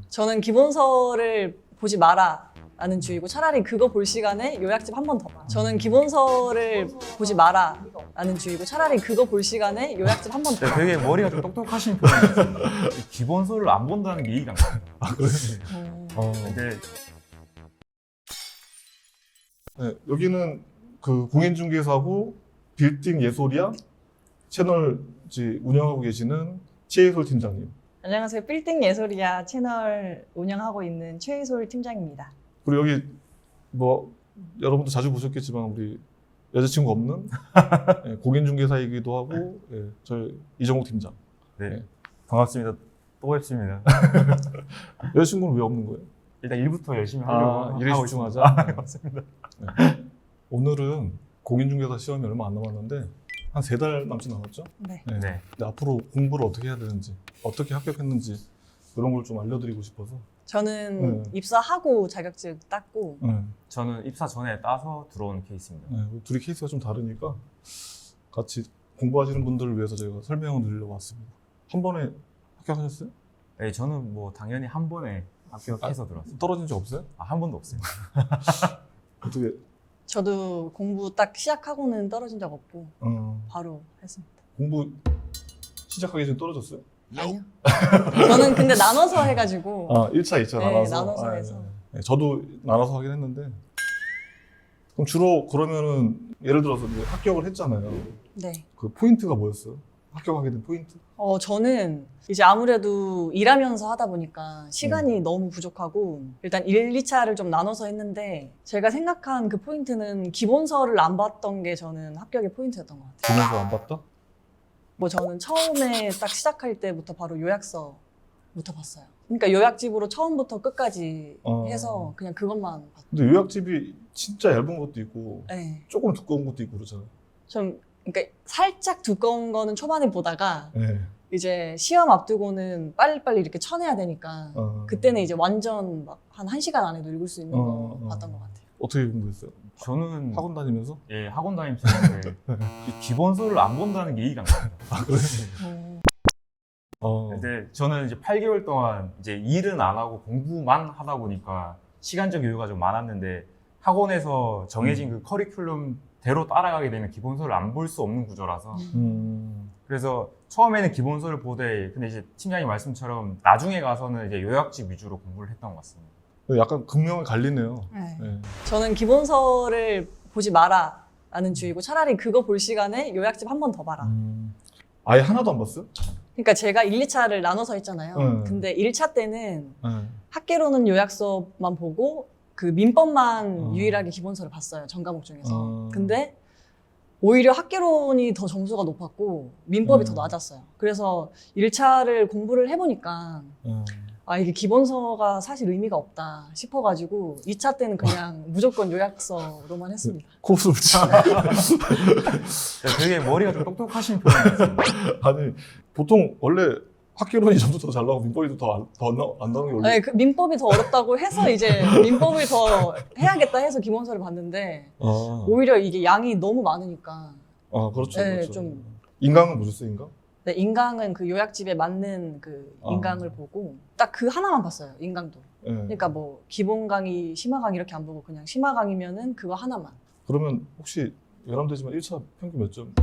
저는 기본서를 보지 마라 라는 주의고 차라리 그거 볼 시간에 요약집 한 번 더 봐. 저는 기본서를 보지 마라 라는 주의고 차라리 그거 볼 시간에 요약집 한 번 더 봐. 되게 머리가 좀 똑똑하신 편이에요. 기본서를 안 본다는 게 이해가 안 가요. 아 그래? 근데 네, 여기는 그 공인중개사고 빌딩 예솔이야 채널 이제 운영하고 계시는 최예솔 팀장님. 안녕하세요. 빌딩 예솔이야 채널 운영하고 있는 최예솔 팀장입니다. 그리고 여기 뭐 여러분도 자주 보셨겠지만 우리 여자친구 없는 예, 공인중개사이기도 하고 예, 저희 이정욱 팀장. 네, 반갑습니다. 또 뵙습니다. 여자친구는 왜 없는 거예요? 일단 일부터 열심히 하려고 일에 하고 집중하자. 있습니다. 네, 맞습니다. 네. 오늘은 공인중개사 시험이 얼마 안 남았는데 한 3달 남짓 남았죠? 네. 네. 네. 근데 앞으로 공부를 어떻게 해야 되는지 어떻게 합격했는지 이런 걸 좀 알려드리고 싶어서. 저는 네. 입사하고 자격증 땄고 네. 저는 입사 전에 따서 들어온 케이스입니다. 네, 둘이 케이스가 좀 다르니까 같이 공부하시는 분들을 위해서 저희가 설명을 드리려고 왔습니다. 한 번에 합격하셨어요? 네, 저는 뭐 당연히 한 번에 합격해서 들어왔어요. 떨어진 적 없어요? 한 번도 없어요. 어떻게? 저도 공부 딱 시작하고는 떨어진 적 없고 바로 했습니다. 공부 시작하기 전에 떨어졌어요? 아니요. 저는 근데 나눠서 해가지고 1차, 2차 네, 나눠서? 나눠서 해서. 네, 저도 나눠서 하긴 했는데 그럼 주로 그러면은 예를 들어서 이제 합격을 했잖아요. 네. 그 포인트가 뭐였어요? 합격하게 된 포인트? 저는 이제 아무래도 일하면서 하다 보니까 시간이 너무 부족하고 일단 1, 2차를 좀 나눠서 했는데 제가 생각한 그 포인트는 기본서를 안 봤던 게 저는 합격의 포인트였던 것 같아요. 기본서 안 봤다? 뭐 저는 처음에 딱 시작할 때부터 바로 요약서부터 봤어요. 그러니까 요약집으로 처음부터 끝까지 해서 그냥 그것만 봤어요. 근데 요약집이 진짜 얇은 것도 있고 네. 조금 두꺼운 것도 있고 그러잖아요. 좀 그러니까 살짝 두꺼운 거는 초반에 보다가 네. 이제 시험 앞두고는 빨리빨리 이렇게 쳐내야 되니까 그때는 이제 완전 막 한 1시간 안에도 읽을 수 있는 거 봤던 것 같아요. 어떻게 공부했어요? 저는 학원 다니면서? 예, 학원 다니면서 이 기본서를 안 본다는 게 이해가 안 가요. 아 그래? 근데 저는 이제 8개월 동안 이제 일은 안 하고 공부만 하다 보니까 시간적 여유가 좀 많았는데 학원에서 정해진 그 커리큘럼대로 따라가게 되면 기본서를 안 볼 수 없는 구조라서 그래서 처음에는 기본서를 보되 근데 이제 팀장님 말씀처럼 나중에 가서는 이제 요약집 위주로 공부를 했던 것 같습니다. 약간 극명히 갈리네요. 네. 네. 저는 기본서를 보지 마라 라는 주의고 차라리 그거 볼 시간에 요약집 한 번 더 봐라. 아예 하나도 안 봤어요? 그러니까 제가 1, 2차를 나눠서 했잖아요. 근데 1차 때는 네. 학계로는 요약서만 보고 그 민법만 유일하게 기본서를 봤어요. 전 과목 중에서. 근데 오히려 학계론이 더 점수가 높았고 민법이 더 낮았어요. 그래서 1차를 공부를 해보니까 이게 기본서가 사실 의미가 없다 싶어가지고 2차 때는 그냥 무조건 요약서로만 했습니다. 코스 붙이. 되게 머리가 좀 똑똑하신 편이에요. 아니 보통 원래 학교론이 점수 더 잘 나오고 민법이 더 안 나오는 게 원래. 네, 그 민법이 더 어렵다고 해서 이제 민법을 더 해야겠다 해서 기본서를 봤는데 오히려 이게 양이 너무 많으니까 그렇죠. 네, 그렇죠. 좀 인강은 보셨어요, 인강? 네, 인강은 그 요약집에 맞는 그 인강을 보고 딱 그 하나만 봤어요. 인강도. 네. 그러니까 뭐 기본 강의, 심화 강의 이렇게 안 보고 그냥 심화 강의면은 그거 하나만. 그러면 혹시 외람되지만 1차 평균 몇 점?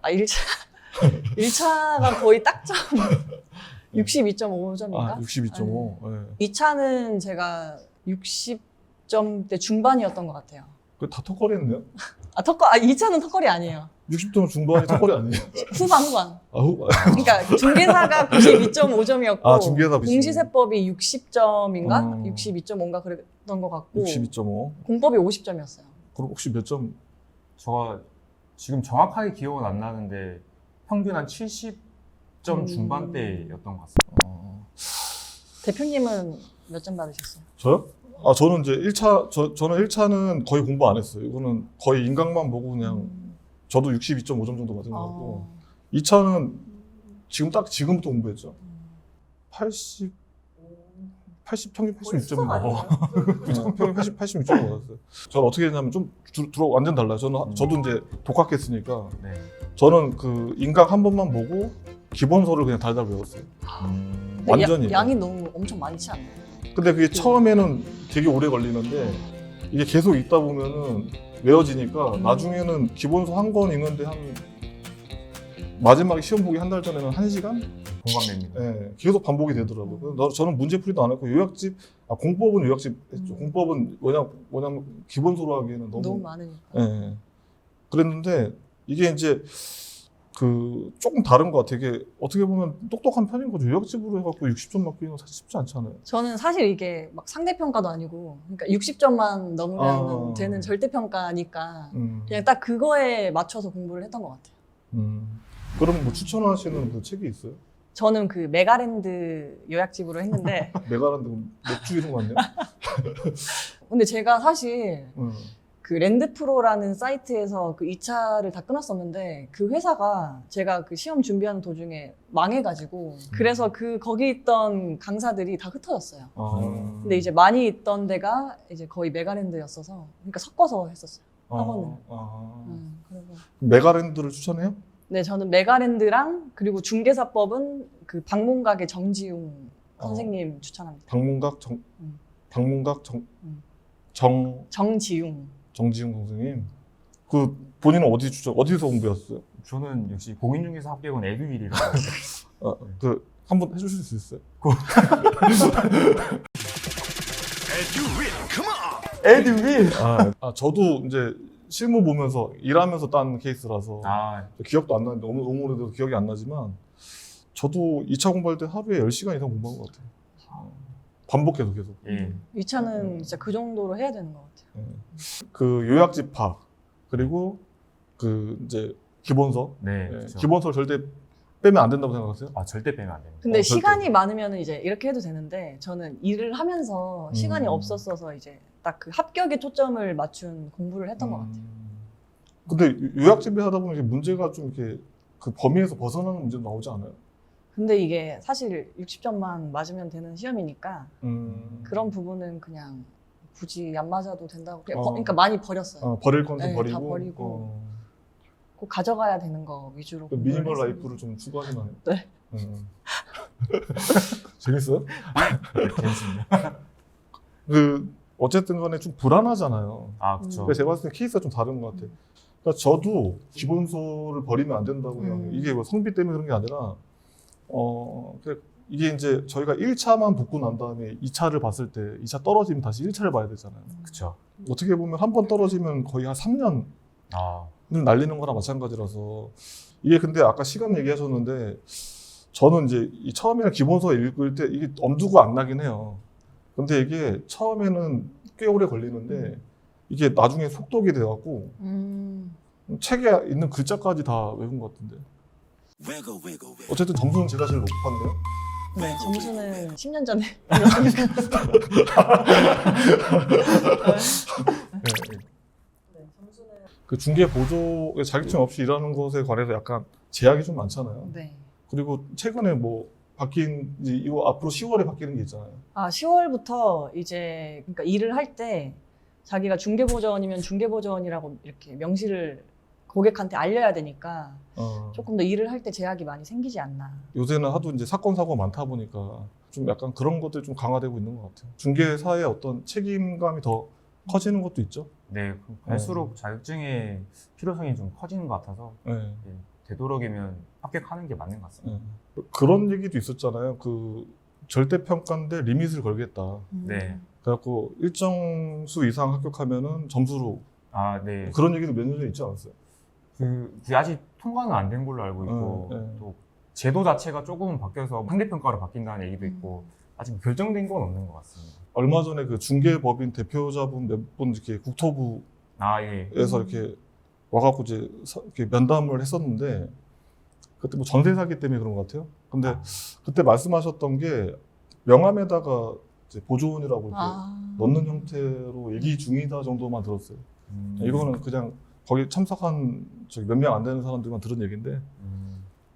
1차 1차가 거의 딱점 62.5점인가? 62.5. 네. 2차는 제가 60점대 중반이었던 것 같아요. 다 턱걸이 했네요? 2차는 턱걸이 아니에요. 60점 중반이 턱걸이 아니에요? 후반. 후반. 그러니까 중개사가 92.5점이었고 중개사 공시세법이 60점인가? 62.5인가 그랬던 것 같고 62.5. 공법이 50점이었어요. 그럼 혹시 몇 점? 제가 지금 정확하게 기억은 안 나는데 평균 한 70점 중반대였던 것 같습니다. 대표님은 몇 점 받으셨어요? 저요? 저는 이제 1차, 저는 1차는 거의 공부 안 했어요. 이거는 거의 인강만 보고 그냥 저도 62.5점 정도 맞은 것 같고 2차는 지금부터 공부했죠. 80 평균 86점이 나와. 평균 86점 받았어요. 저는 어떻게 했냐면 좀 완전 달라요. 저도 이제 독학했으니까 네. 저는 그 인강 한 번만 보고 기본서를 그냥 달달 외웠어요. 근데 완전히. 양이 너무 엄청 많지 않나요? 근데 그게 처음에는 되게 오래 걸리는데 이게 계속 읽다 보면은 외워지니까 나중에는 기본서 한 권 읽는데 한 마지막에 시험 보기 한 달 전에는 1시간? 공감됩니다. 네, 계속 반복이 되더라고요. 그래서 저는 문제풀이도 안 했고 요약집, 공법은 요약집 했죠. 공법은 뭐냐면 기본서로 하기에는 너무 많으니까. 네. 그랬는데 이게 이제 그 조금 다른 것 같아요. 이게 어떻게 보면 똑똑한 편인 거죠. 요약집으로 해갖고 60점 맞기는 사실 쉽지 않잖아요. 저는 사실 이게 막 상대평가도 아니고, 그러니까 60점만 넘으면 되는 절대평가니까 그냥 딱 그거에 맞춰서 공부를 했던 것 같아요. 그럼 뭐 추천하시는 그 책이 있어요? 저는 그 메가랜드 요약집으로 했는데 메가란드 맥주 이런 거 같네요. 근데 제가 사실 그 랜드프로라는 사이트에서 그 2차를 다 끊었었는데 그 회사가 제가 그 시험 준비하는 도중에 망해가지고 그래서 그 거기 있던 강사들이 다 흩어졌어요. 근데 이제 많이 있던 데가 이제 거의 메가랜드였어서 그러니까 섞어서 했었어요. 학원을. 그래서 메가랜드를 추천해요? 네, 저는 메가랜드랑 그리고 중개사법은 그 방문각의 정지용 선생님 추천합니다. 방문각 정지용. 정지용 선생님. 그 본인은 어디서 공부했어요? 저는 역시 공인중개사 합격은 에듀윌이라고. 그 한번 해주실 수 있어요? 에듀윌. 저도 이제 실무 보면서 일하면서 딴 케이스라서 기억도 안 나는데 너무 오래돼서 기억이 안 나지만 저도 2차 공부할 때 하루에 10시간 이상 공부한 것 같아요. 반복해서 계속. 2차는 진짜 그 정도로 해야 되는 것 같아요. 그 요약집파 그리고 그 이제 기본서. 네. 그렇죠. 기본서를 절대 빼면 안 된다고 생각하세요? 절대 빼면 안 됩니다. 근데 절대. 시간이 많으면 이제 이렇게 해도 되는데 저는 일을 하면서 시간이 없었어서 이제 딱 그 합격에 초점을 맞춘 공부를 했던 것 같아요. 근데 요약집에 하다 보면 이게 문제가 좀 이렇게 그 범위에서 벗어나는 문제도 나오지 않아요? 근데 이게 사실 60점만 맞으면 되는 시험이니까 그런 부분은 그냥 굳이 안 맞아도 된다고 그러니까 많이 버렸어요. 버릴 건 좀 네, 버리고. 다 버리고. 꼭 가져가야 되는 거 위주로 공부를 미니멀 했습니다. 라이프를 좀 추구하진 않아요? 네. 재밌어요? 재밌습니다. 어쨌든 간에 좀 불안하잖아요. 그렇죠. 그래서 제가 봤을 때 케이스가 좀 다른 것 같아요. 그러니까 저도 기본서를 버리면 안 된다고 생각해요. 이게 뭐 성비 때문에 그런 게 아니라, 이게 이제 저희가 1차만 붙고 난 다음에 2차를 봤을 때 2차 떨어지면 다시 1차를 봐야 되잖아요. 그렇죠. 어떻게 보면 한 번 떨어지면 거의 한 3년을 날리는 거랑 마찬가지라서 이게 근데 아까 시간 얘기하셨는데 저는 이제 처음에는 기본서 읽을 때 이게 엄두가 안 나긴 해요. 근데 이게 처음에는 꽤 오래 걸리는데 이게 나중에 속독이 돼갖고 책에 있는 글자까지 다 외운 것 같은데. 어쨌든 점수는 제가 제일 높았네요. 네, 점수는 10년 전에 그 중개 보조 자격증 없이 일하는 것에 관해서 약간 제약이 좀 많잖아요. 네. 그리고 최근에 뭐 바뀐 이거 앞으로 10월에 바뀌는 게 있잖아요. 10월부터 이제 그러니까 일을 할 때 자기가 중개보조원이면 중개보조원이라고 이렇게 명시를 고객한테 알려야 되니까 조금 더 일을 할 때 제약이 많이 생기지 않나. 요새는 하도 이제 사건 사고가 많다 보니까 좀 약간 그런 것들이 좀 강화되고 있는 것 같아요. 중개사의 어떤 책임감이 더 커지는 것도 있죠. 네, 갈수록 자격증의 필요성이 좀 커지는 것 같아서 되도록이면 합격하는 게 맞는 것 같습니다. 그런 얘기도 있었잖아요. 그 절대평가인데 리밋을 걸겠다. 네. 그래갖고 일정 수 이상 합격하면은 점수로. 네. 그런 얘기도 몇 년 전에 있지 않았어요? 그게 아직 통과는 안 된 걸로 알고 있고 또 제도 자체가 조금은 바뀌어서 상대평가로 바뀐다는 얘기도 있고 아직 결정된 건 없는 것 같습니다. 얼마 전에 그 중개법인 대표자분 몇 분 이렇게 국토부에서 이렇게 와갖고 이제 이렇게 면담을 했었는데 그때 뭐 전세 사기 때문에 그런 것 같아요. 근데 그때 말씀하셨던 게 명함에다가 이제 보조원이라고 이렇게 넣는 형태로 얘기 중이다 정도만 들었어요. 이거는 그냥 거기 참석한 몇 명 안 되는 사람들만 들은 얘기인데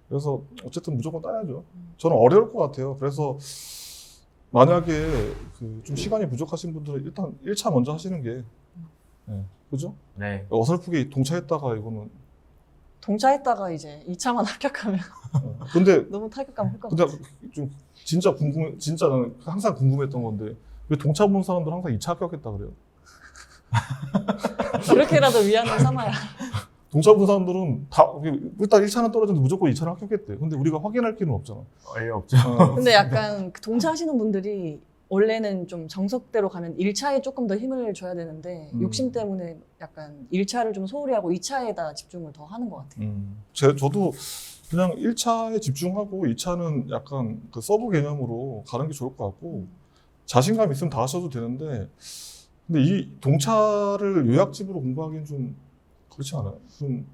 그래서 어쨌든 무조건 따야죠. 저는 어려울 것 같아요. 그래서 만약에 좀 시간이 부족하신 분들은 일단 1차 먼저 하시는 게 그죠? 네. 어설프게 동차했다가 이거는 동차했다가 이제 2차만 합격하면 근데 너무 타격감 클 것 근데 같아. 좀 진짜 나는 항상 궁금했던 건데 왜 동차 본 사람들 항상 2차 합격했다 그래요? 그렇게라도 위안을 삼아야. 동차 본 사람들은 다 일단 1차는 떨어졌는데 무조건 2차는 합격했대. 근데 우리가 확인할 필요는 없잖아. 예, 없죠. 근데 약간 그 동차하시는 분들이 원래는 좀 정석대로 가면 1차에 조금 더 힘을 줘야 되는데 욕심 때문에 약간 1차를 좀 소홀히 하고 2차에다 집중을 더 하는 것 같아요. 저도 그냥 1차에 집중하고 2차는 약간 그 서브 개념으로 가는 게 좋을 것 같고 자신감 있으면 다 하셔도 되는데 근데 이 동차를 요약집으로 공부하기엔 좀 그렇지 않아요? 좀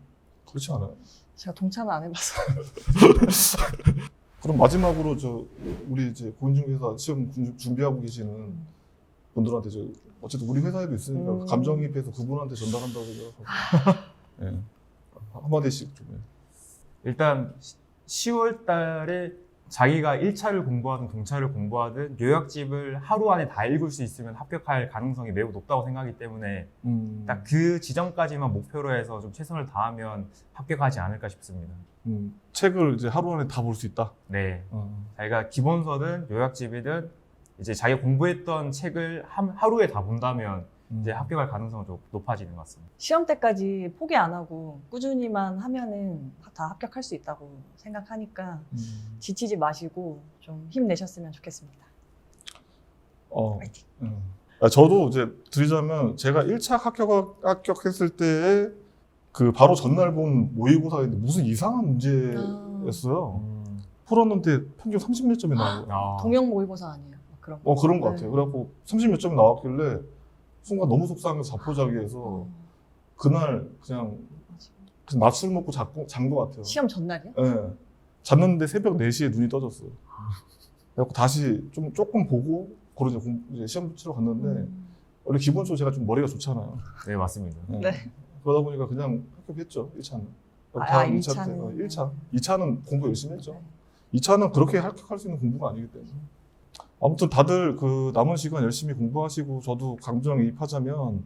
그렇지 않아요? 제가 동차는 안 해봐서. 그럼 마지막으로 우리 이제 공인중개사 시험 준비하고 계시는 분들한테 어쨌든 우리 회사에도 있으니까 감정이입해서 그분한테 전달한다고 생각하고 예. 한마디씩 좀 해. 일단 10월 달에 자기가 1차를 공부하든 동차를 공부하든 요약집을 하루 안에 다 읽을 수 있으면 합격할 가능성이 매우 높다고 생각하기 때문에 딱 그 지점까지만 목표로 해서 좀 최선을 다하면 합격하지 않을까 싶습니다. 책을 이제 하루 안에 다 볼 수 있다. 네. 자기가 기본서든 요약집이든 이제 자기가 공부했던 책을 하루에 다 본다면 이제 합격할 가능성은 좀 높아지는 것 같습니다. 시험 때까지 포기 안 하고 꾸준히만 하면은 다 합격할 수 있다고 생각하니까 지치지 마시고 좀 힘내셨으면 좋겠습니다. 파이팅. 저도 이제 드리자면 제가 1차 합격했을 때에 그 바로 전날 본 모의고사인데 무슨 이상한 문제였어요. 풀었는데 평균 30몇 점이 나오고. 동영 모의고사 아니에요? 그런 거. 그런 것 같아요. 그래갖고 30몇 점이 나왔길래 순간 너무 속상해서 자포자기해서 그날 그냥 낮술 먹고 잔 것 같아요. 시험 전날이요? 네. 잤는데 새벽 4시에 눈이 떠졌어요. 그래갖고 다시 조금 보고 이제 시험 치러 갔는데 원래 기본적으로 제가 좀 머리가 좋잖아요. 네, 맞습니다. 네. 그러다 보니까 그냥 합격했죠. 1차는. 다음 2차는. 1차. 2차는 공부 열심히 했죠. 2차는 그렇게 합격할 수 있는 공부가 아니기 때문에. 아무튼 다들 그 남은 시간 열심히 공부하시고 저도 강정이입하자면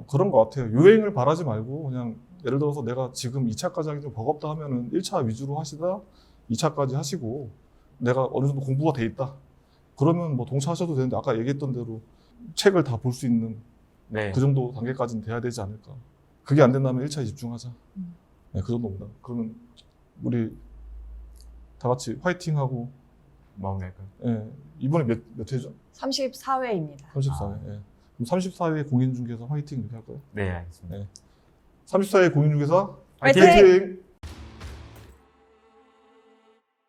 그런 것 같아요. 요행을 바라지 말고 그냥 예를 들어서 내가 지금 2차까지 하기 좀 버겁다 하면은 1차 위주로 하시다 2차까지 하시고 내가 어느 정도 공부가 돼 있다. 그러면 뭐 동차하셔도 되는데 아까 얘기했던 대로 책을 다 볼 수 있는 네. 그 정도 단계까지는 돼야 되지 않을까. 그게 안 된다면 1차에 집중하자. 네, 그 정도입니다. 그러면 우리 다 같이 화이팅하고 마음낼까요? 예, 이번에 몇 회죠? 34회입니다. 34회. 예. 그럼 34회 공인중개사 화이팅 이렇게 할까요? 네, 알겠습니다. 네. 34회 공인중개사 화이팅! 화이팅!